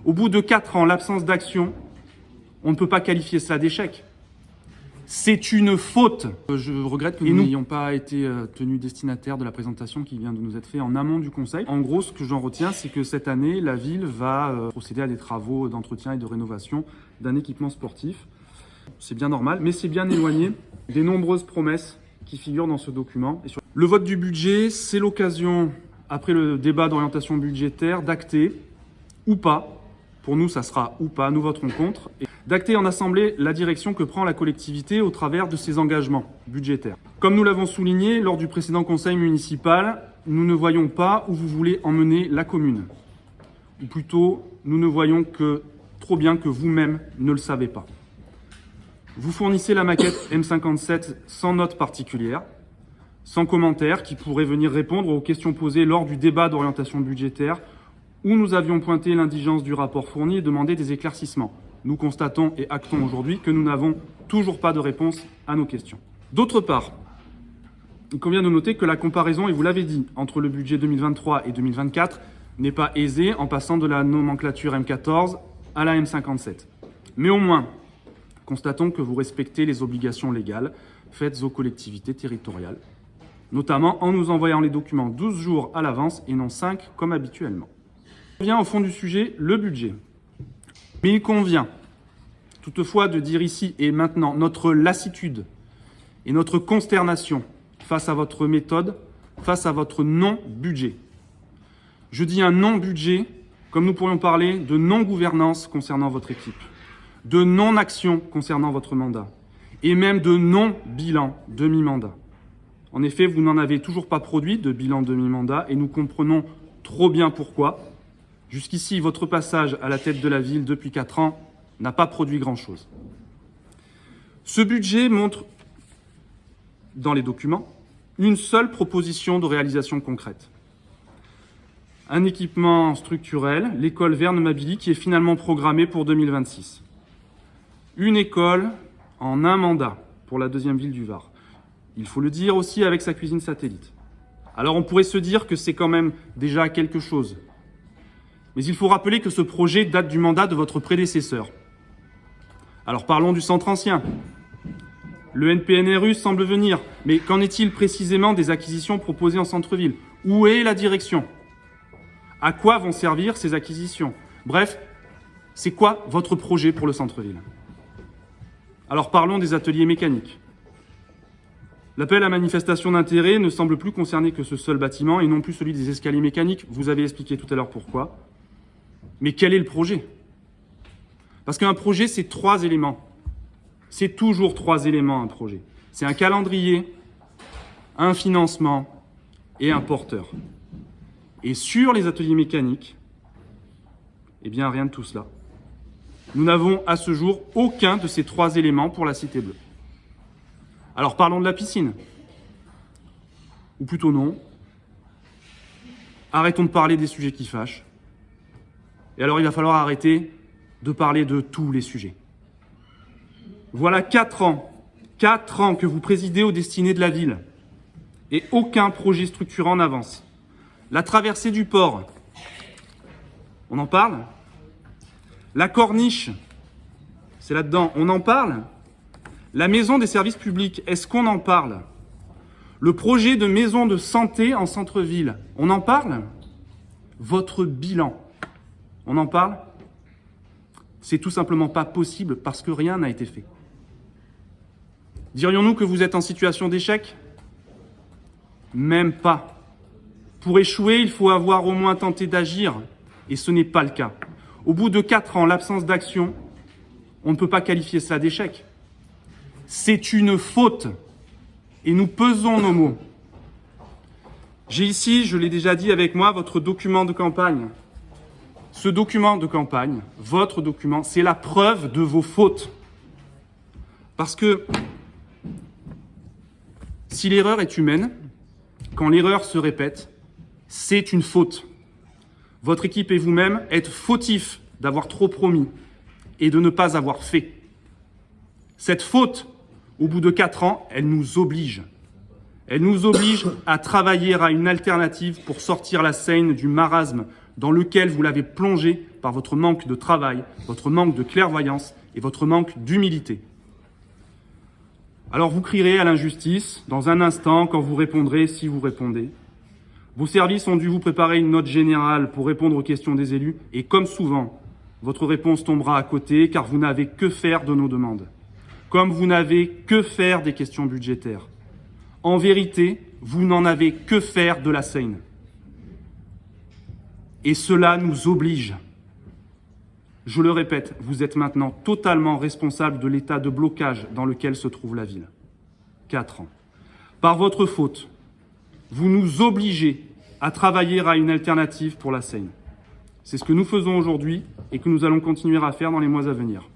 Au bout de 4 ans, l'absence d'action, on ne peut pas qualifier cela d'échec. C'est une faute. Je regrette que nous n'ayons pas été tenus destinataires de la présentation qui vient de nous être faite en amont du Conseil. En gros, ce que j'en retiens, c'est que cette année, la ville va procéder à des travaux d'entretien et de rénovation d'un équipement sportif. C'est bien normal, mais c'est bien éloigné des nombreuses promesses qui figurent dans ce document. Le vote du budget, c'est l'occasion, après le débat d'orientation budgétaire, d'acter ou pas, pour nous ça sera ou pas, nous voterons contre, d'acter en Assemblée la direction que prend la collectivité au travers de ses engagements budgétaires. Comme nous l'avons souligné lors du précédent conseil municipal, nous ne voyons pas où vous voulez emmener la commune. Ou plutôt, nous ne voyons que trop bien que vous-même ne le savez pas. Vous fournissez la maquette M57 sans note particulière, sans commentaire qui pourrait venir répondre aux questions posées lors du débat d'orientation budgétaire où nous avions pointé l'indigence du rapport fourni et demandé des éclaircissements. Nous constatons et actons aujourd'hui que nous n'avons toujours pas de réponse à nos questions. D'autre part, il convient de noter que la comparaison, et vous l'avez dit, entre le budget 2023 et 2024 n'est pas aisée en passant de la nomenclature M14 à la M57. Mais au moins, constatons que vous respectez les obligations légales faites aux collectivités territoriales, notamment en nous envoyant les documents 12 jours à l'avance et non 5 comme habituellement. On vient au fond du sujet, le budget. Mais il convient toutefois de dire ici et maintenant notre lassitude et notre consternation face à votre méthode, face à votre non-budget. Je dis un non-budget, comme nous pourrions parler de non-gouvernance concernant votre équipe, de non-action concernant votre mandat, et même de non-bilan demi-mandat. En effet, vous n'en avez toujours pas produit de bilan demi-mandat, et nous comprenons trop bien pourquoi. Jusqu'ici, votre passage à la tête de la ville depuis 4 ans n'a pas produit grand-chose. Ce budget montre, dans les documents, une seule proposition de réalisation concrète. Un équipement structurel, l'école Verne-Mabily, qui est finalement programmée pour 2026. Une école en un mandat pour la deuxième ville du Var. Il faut le dire aussi avec sa cuisine satellite. Alors on pourrait se dire que c'est quand même déjà quelque chose. Mais il faut rappeler que ce projet date du mandat de votre prédécesseur. Alors parlons du centre ancien. Le NPNRU semble venir, mais qu'en est-il précisément des acquisitions proposées en centre-ville? Où est la direction? À quoi vont servir ces acquisitions? Bref, c'est quoi votre projet pour le centre-ville? Alors parlons des ateliers mécaniques. L'appel à manifestation d'intérêt ne semble plus concerner que ce seul bâtiment et non plus celui des escaliers mécaniques. Vous avez expliqué tout à l'heure pourquoi. Mais quel est le projet? Parce qu'un projet, c'est 3 éléments. C'est toujours 3 éléments, un projet. C'est un calendrier, un financement et un porteur. Et sur les ateliers mécaniques, eh bien, rien de tout cela. Nous n'avons à ce jour aucun de ces 3 éléments pour la Cité Bleue. Alors parlons de la piscine. Ou plutôt non. Arrêtons de parler des sujets qui fâchent. Et alors il va falloir arrêter de parler de tous les sujets. Voilà 4 ans que vous présidez aux destinées de la ville. Et aucun projet structurant n'avance. La traversée du port, on en parle? La corniche, c'est là-dedans, on en parle? La maison des services publics, est-ce qu'on en parle? Le projet de maison de santé en centre-ville, on en parle? Votre bilan, on en parle? C'est tout simplement pas possible parce que rien n'a été fait. Dirions-nous que vous êtes en situation d'échec? Même pas. Pour échouer, il faut avoir au moins tenté d'agir, et ce n'est pas le cas. Au bout de 4 ans, l'absence d'action, on ne peut pas qualifier cela d'échec. C'est une faute, et nous pesons nos mots. J'ai ici, je l'ai déjà dit avec moi, votre document de campagne. Ce document de campagne, votre document, c'est la preuve de vos fautes. Parce que si l'erreur est humaine, quand l'erreur se répète, c'est une faute. Votre équipe et vous-même êtes fautifs d'avoir trop promis et de ne pas avoir fait. Cette faute, au bout de 4 ans, elle nous oblige. Elle nous oblige à travailler à une alternative pour sortir la Seine du marasme dans lequel vous l'avez plongée par votre manque de travail, votre manque de clairvoyance et votre manque d'humilité. Alors vous crierez à l'injustice dans un instant quand vous répondrez, si vous répondez. Vos services ont dû vous préparer une note générale pour répondre aux questions des élus et comme souvent, votre réponse tombera à côté car vous n'avez que faire de nos demandes, comme vous n'avez que faire des questions budgétaires. En vérité, vous n'en avez que faire de la Seine. Et cela nous oblige. Je le répète, vous êtes maintenant totalement responsable de l'état de blocage dans lequel se trouve la ville. 4 ans. Par votre faute, vous nous obligez à travailler à une alternative pour la Seine. C'est ce que nous faisons aujourd'hui et que nous allons continuer à faire dans les mois à venir.